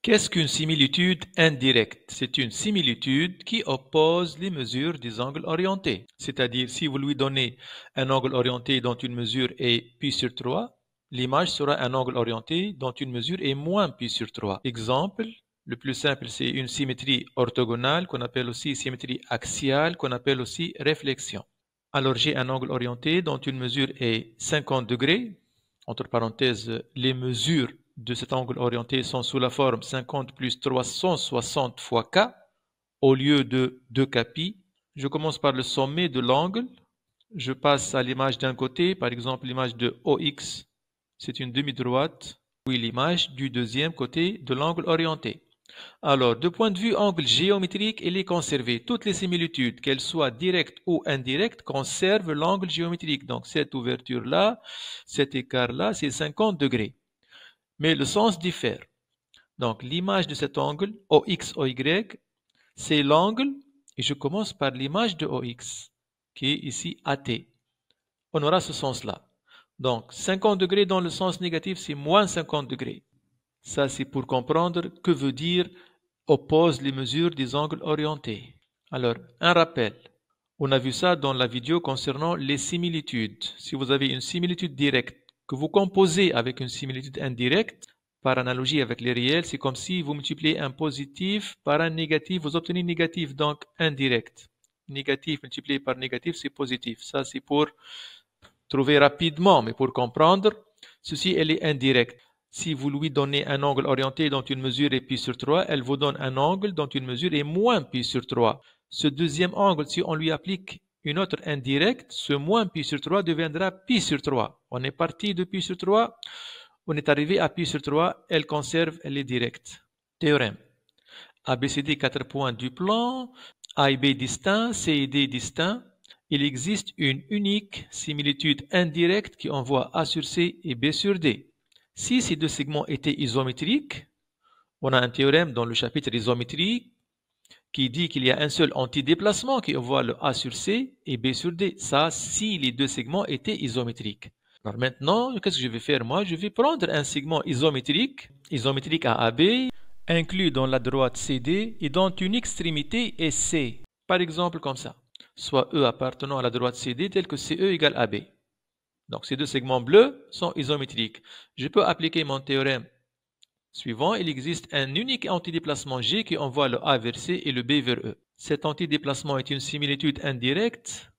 Qu'est-ce qu'une similitude indirecte? C'est une similitude qui oppose les mesures des angles orientés. C'est-à-dire, si vous lui donnez un angle orienté dont une mesure est pi sur 3, l'image sera un angle orienté dont une mesure est moins pi sur 3. Exemple, le plus simple, c'est une symétrie orthogonale qu'on appelle aussi symétrie axiale, qu'on appelle aussi réflexion. Alors, j'ai un angle orienté dont une mesure est 50 degrés. Entre parenthèses, les mesures de cet angle orienté sont sous la forme 50 plus 360 fois k au lieu de 2kπ. Je commence par le sommet de l'angle. Je passe à l'image d'un côté, par exemple l'image de OX, c'est une demi-droite, puis l'image du deuxième côté de l'angle orienté. Alors, de point de vue angle géométrique, il est conservé. Toutes les similitudes, qu'elles soient directes ou indirectes, conservent l'angle géométrique. Donc, cette ouverture-là, cet écart-là, c'est 50 degrés. Mais le sens diffère. Donc, l'image de cet angle, OX, OY, c'est l'angle, et je commence par l'image de OX, qui est ici AT. On aura ce sens-là. Donc, 50 degrés dans le sens négatif, c'est moins 50 degrés. Ça, c'est pour comprendre que veut dire oppose les mesures des angles orientés. Alors, un rappel. On a vu ça dans la vidéo concernant les similitudes. Si vous avez une similitude directe que vous composez avec une similitude indirecte, par analogie avec les réels, c'est comme si vous multipliez un positif par un négatif, vous obtenez négatif, donc indirect. Négatif multiplié par négatif, c'est positif. Ça, c'est pour trouver rapidement, mais pour comprendre, ceci, elle est indirecte. Si vous lui donnez un angle orienté dont une mesure est pi sur 3, elle vous donne un angle dont une mesure est moins pi sur 3. Ce deuxième angle, si on lui applique une autre indirecte, ce moins pi sur 3 deviendra pi sur 3. On est parti de pi sur 3, on est arrivé à pi sur 3, elle conserve, elle est directe. Théorème. ABCD 4 points du plan, A et B distincts, C et D distincts. Il existe une unique similitude indirecte qui envoie A sur C et B sur D. Si ces deux segments étaient isométriques, on a un théorème dans le chapitre isométrie qui dit qu'il y a un seul antidéplacement qui envoie le A sur C et B sur D. Ça, si les deux segments étaient isométriques. Alors maintenant, qu'est-ce que je vais faire moi? Je vais prendre un segment isométrique à AB, inclus dans la droite CD et dont une extrémité est C. Par exemple comme ça. Soit E appartenant à la droite CD tel que CE égale AB. Donc ces deux segments bleus sont isométriques. Je peux appliquer mon théorème suivant. Il existe un unique antidéplacement G qui envoie le A vers C et le B vers E. Cet antidéplacement est une similitude indirecte.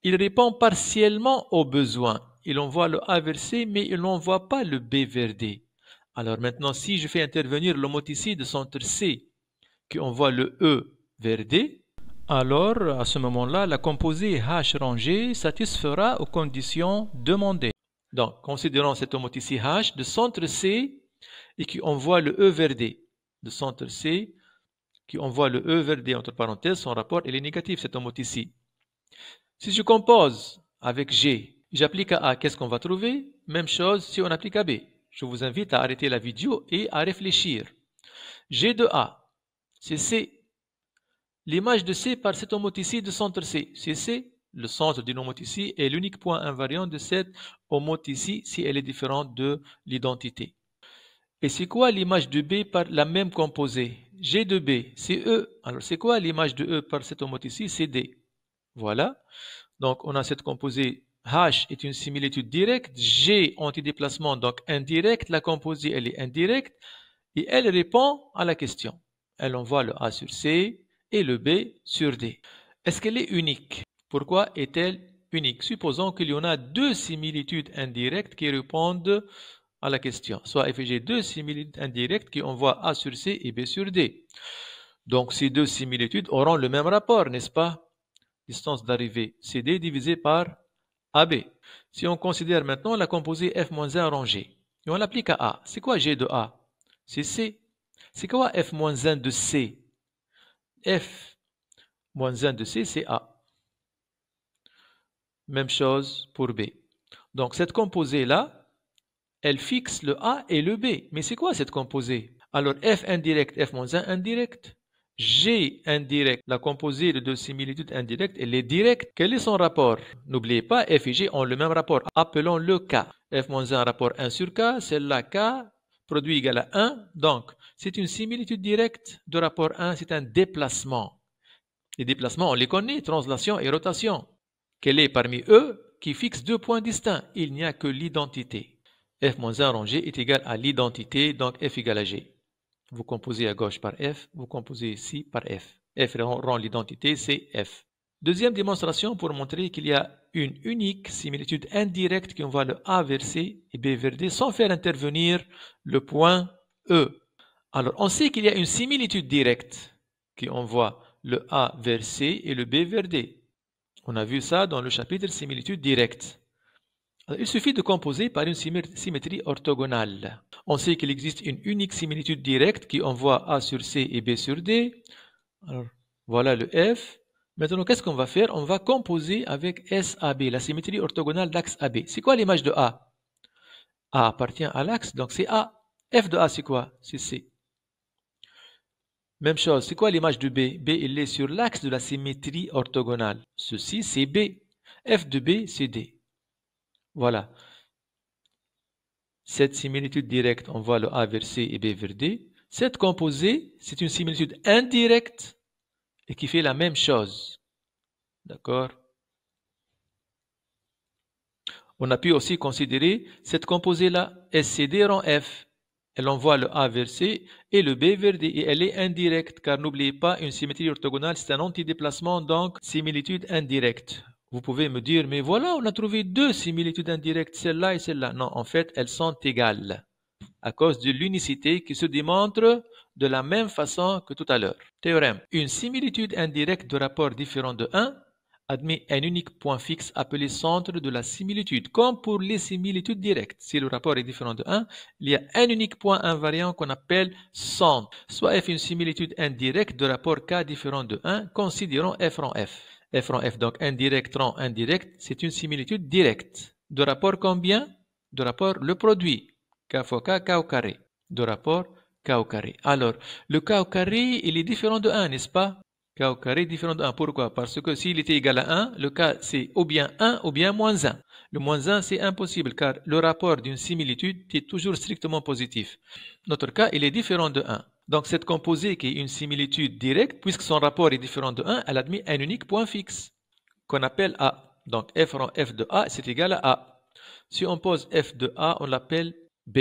Il répond partiellement aux besoins. Il envoie le A vers C, mais il n'envoie pas le B vers D. Alors maintenant, si je fais intervenir l'homothétie de centre C qui envoie le E vers D, alors à ce moment-là, la composée H rangée satisfera aux conditions demandées. Donc, considérons cette homothétie H de centre C et qui envoie le E vers D. De centre C qui envoie le E vers D, entre parenthèses, son rapport il est négatif, cette homothétie. Si je compose avec G, j'applique à A, qu'est-ce qu'on va trouver? Même chose si on applique à B. Je vous invite à arrêter la vidéo et à réfléchir. G de A, c'est C. L'image de C par cette homothétie de centre C, c'est C. Le centre d'une homothétie est l'unique point invariant de cette homothétie si elle est différente de l'identité. Et c'est quoi l'image de B par la même composée? G de B, c'est E. Alors c'est quoi l'image de E par cette homothétie? C'est D. Voilà. Donc on a cette composée H est une similitude directe, G antidéplacement donc indirect, la composée elle est indirecte et elle répond à la question. Elle envoie le A sur C et le B sur D. Est-ce qu'elle est unique? Pourquoi est-elle unique? Supposons qu'il y en a deux similitudes indirectes qui répondent à la question. Soit f et g, deux similitudes indirectes qui envoient A sur C et B sur D. Donc ces deux similitudes auront le même rapport, n'est-ce pas? Distance d'arrivée CD divisé par AB. Si on considère maintenant la composée f-1 rangée, et on l'applique à A, c'est quoi G de A? C'est C. C'est quoi f-1 de C? f-1 de C, c'est A. Même chose pour B. Donc cette composée-là, elle fixe le A et le B. Mais c'est quoi cette composée? Alors f indirect, f-1 indirect. G indirect, la composée de deux similitudes indirectes, elle est directe. Quel est son rapport? N'oubliez pas, f et g ont le même rapport. Appelons-le K. f-1 rapport 1 sur K, celle-là K, produit égal à 1. Donc, C'est une similitude directe de rapport 1, c'est un déplacement. Les déplacements, on les connaît, translation et rotation. Quel est parmi eux qui fixe deux points distincts? Il n'y a que l'identité. F-1 rangé est égal à l'identité, donc F égale à G. Vous composez à gauche par F, vous composez ici par F. F rend l'identité, c'est F. Deuxième démonstration pour montrer qu'il y a une unique similitude indirecte qui envoie le A vers C et B vers D sans faire intervenir le point E. Alors, on sait qu'il y a une similitude directe qui envoie le A vers C et le B vers D. On a vu ça dans le chapitre similitude directe. Alors, il suffit de composer par une symétrie orthogonale. On sait qu'il existe une unique similitude directe qui envoie A sur C et B sur D. Alors, voilà le F. Maintenant, qu'est-ce qu'on va faire? On va composer avec SAB, la symétrie orthogonale d'axe AB. C'est quoi l'image de A? A appartient à l'axe, donc c'est A. F de A, c'est quoi? C'est C. Même chose, c'est quoi l'image de B? B, il est sur l'axe de la symétrie orthogonale. Ceci, c'est B. F de B, c'est D. Voilà. Cette similitude directe, on voit le A vers C et B vers D. Cette composée, c'est une similitude indirecte et qui fait la même chose. D'accord? On a pu aussi considérer cette composée-là, SCD rend F. Elle envoie le A vers C et le B vers D. Et elle est indirecte, car n'oubliez pas, une symétrie orthogonale, c'est un antidéplacement, donc similitude indirecte. Vous pouvez me dire, mais voilà, on a trouvé deux similitudes indirectes, celle-là et celle-là. Non, en fait, elles sont égales, à cause de l'unicité qui se démontre de la même façon que tout à l'heure. Théorème. Une similitude indirecte de rapport différent de 1 admet un unique point fixe appelé centre de la similitude, comme pour les similitudes directes. Si le rapport est différent de 1, il y a un unique point invariant qu'on appelle centre. Soit F est une similitude indirecte de rapport K différent de 1, considérons F rend F. F rend F, donc indirect rend indirect, c'est une similitude directe. De rapport combien? De rapport le produit. K fois K, K au carré. De rapport K au carré. Alors, le K au carré, il est différent de 1, n'est-ce pas? K au carré est différent de 1. Pourquoi? Parce que s'il était égal à 1, le K c'est ou bien 1 ou bien moins 1. Le moins 1 c'est impossible car le rapport d'une similitude est toujours strictement positif. Notre cas il est différent de 1. Donc cette composée qui est une similitude directe, puisque son rapport est différent de 1, elle admet un unique point fixe qu'on appelle A. Donc F rend F de A c'est égal à A. Si on pose F de A, on l'appelle B.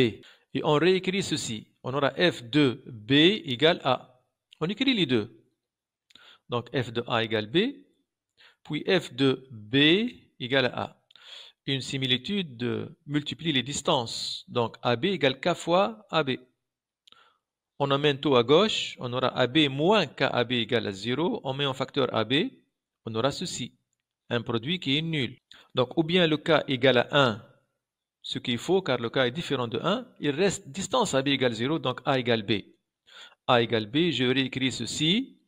Et on réécrit ceci. On aura F de B égale A. On écrit les deux. Donc F de A égale B, puis F de B égale à A. Une similitude multiplie les distances. Donc AB égale K fois AB. On emmène tout à gauche, on aura AB moins KAB égale à 0. On met en facteur AB, on aura ceci, un produit qui est nul. Donc ou bien le K égale à 1, ce qu'il faut car le K est différent de 1, il reste distance AB égale 0, donc A égale B. A égale B, je réécris ceci.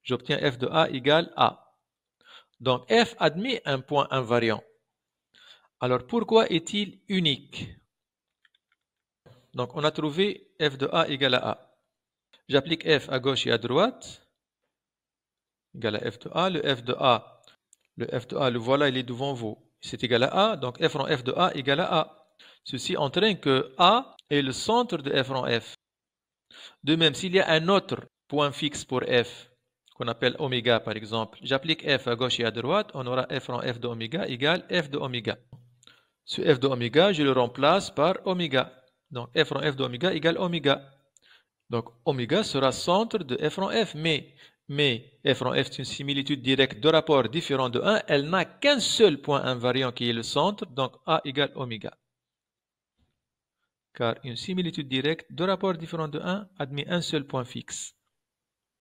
J'obtiens F de A égale A. Donc F admet un point invariant. Alors pourquoi est-il unique? Donc on a trouvé F de A égale à A. J'applique F à gauche et à droite. Égal à F de A. Le F de A, le voilà, il est devant vous. C'est égal à A. Donc F rend F de A égale à A. Ceci entraîne que A est le centre de F rend F. De même, s'il y a un autre point fixe pour F, qu'on appelle oméga par exemple. J'applique F à gauche et à droite, on aura F rend F de oméga égale F de oméga. Ce F de oméga, je le remplace par oméga. Donc F rond F de oméga égale oméga. Donc oméga sera centre de F rond F, mais F rond F est une similitude directe de rapport différent de 1, elle n'a qu'un seul point invariant qui est le centre, donc A égale oméga. Car une similitude directe de rapport différent de 1 admet un seul point fixe.